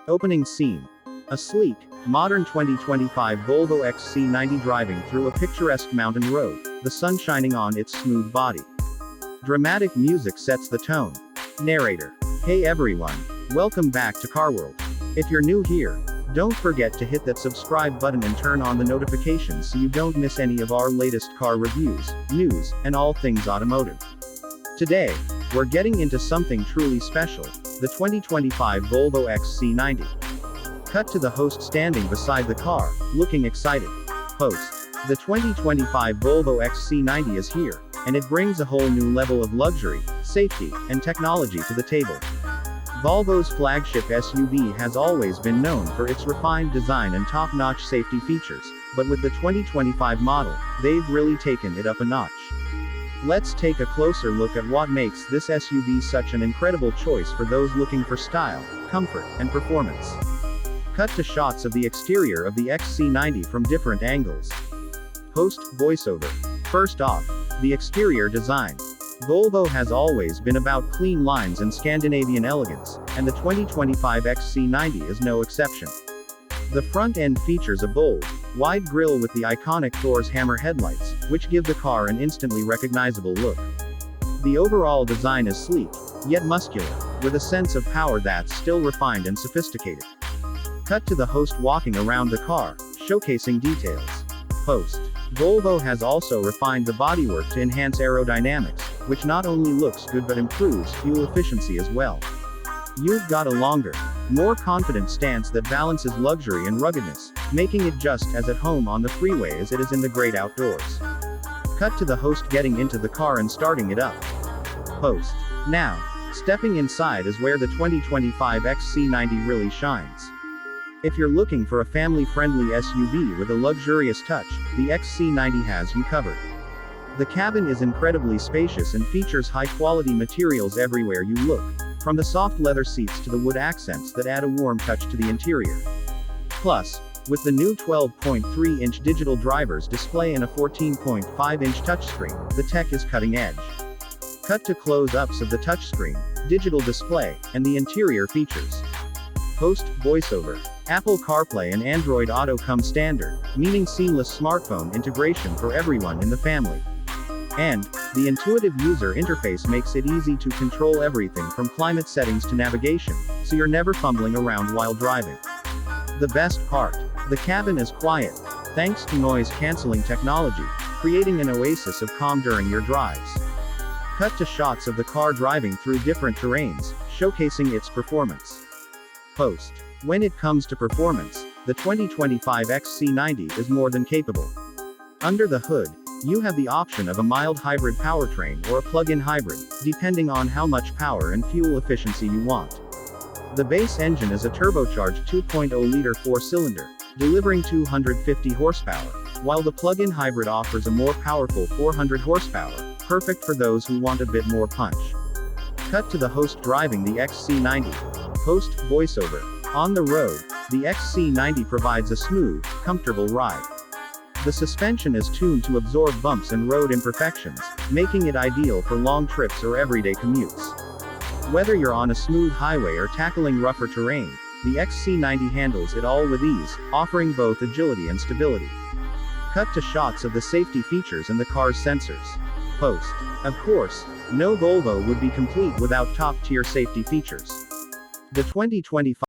Opening scene. A sleek, modern 2025 Volvo XC90 driving through a picturesque mountain road, the sun shining on its smooth body. Dramatic music sets the tone. Narrator. Hey everyone. Welcome back to Car World. If you're new here, don't forget to hit that subscribe button and turn on the notifications so you don't miss any of our latest car reviews, news, and all things automotive. Today, we're getting into something truly special, the 2025 Volvo XC90. Cut to the host standing beside the car, looking excited. Host. The 2025 Volvo XC90 is here, and it brings a whole new level of luxury, safety, and technology to the table. Volvo's flagship SUV has always been known for its refined design and top-notch safety features, but with the 2025 model, they've really taken it up a notch. Let's take a closer look at what makes this SUV such an incredible choice for those looking for style, comfort, and performance. Cut to shots of the exterior of the XC90 from different angles. Host voiceover. First off, the exterior design. Volvo has always been about clean lines and Scandinavian elegance, and the 2025 XC90 is no exception. The front end features a bold, wide grille with the iconic Thor's hammer headlights, which give the car an instantly recognizable look. The overall design is sleek, yet muscular, with a sense of power that's still refined and sophisticated. Cut to the host walking around the car, showcasing details. Host. Volvo has also refined the bodywork to enhance aerodynamics, which not only looks good but improves fuel efficiency as well. You've got a longer, more confident stance that balances luxury and ruggedness, making it just as at home on the freeway as it is in the great outdoors. Cut to the host getting into the car and starting it up. Host. Now, stepping inside is where the 2025 XC90 really shines. If you're looking for a family-friendly SUV with a luxurious touch, the XC90 has you covered. The cabin is incredibly spacious and features high-quality materials everywhere you look, from the soft leather seats to the wood accents that add a warm touch to the interior. Plus, with the new 12.3-inch digital driver's display and a 14.5-inch touchscreen, the tech is cutting edge. Cut to close-ups of the touchscreen, digital display, and the interior features. Host voiceover. Apple CarPlay and Android Auto come standard, meaning seamless smartphone integration for everyone in the family. And, the intuitive user interface makes it easy to control everything from climate settings to navigation, so you're never fumbling around while driving. The best part. The cabin is quiet, thanks to noise-canceling technology, creating an oasis of calm during your drives. Cut to shots of the car driving through different terrains, showcasing its performance. Host. When it comes to performance, the 2025 XC90 is more than capable. Under the hood, you have the option of a mild hybrid powertrain or a plug-in hybrid, depending on how much power and fuel efficiency you want. The base engine is a turbocharged 2.0-liter four-cylinder, delivering 250 horsepower, while the plug-in hybrid offers a more powerful 400 horsepower, perfect for those who want a bit more punch. Cut to the host driving the XC90. Host voiceover. On the road, the XC90 provides a smooth, comfortable ride. The suspension is tuned to absorb bumps and road imperfections, making it ideal for long trips or everyday commutes. Whether you're on a smooth highway or tackling rougher terrain, the XC90 handles it all with ease, offering both agility and stability. Cut to shots of the safety features and the car's sensors. Host. Of course, no Volvo would be complete without top-tier safety features. The 2025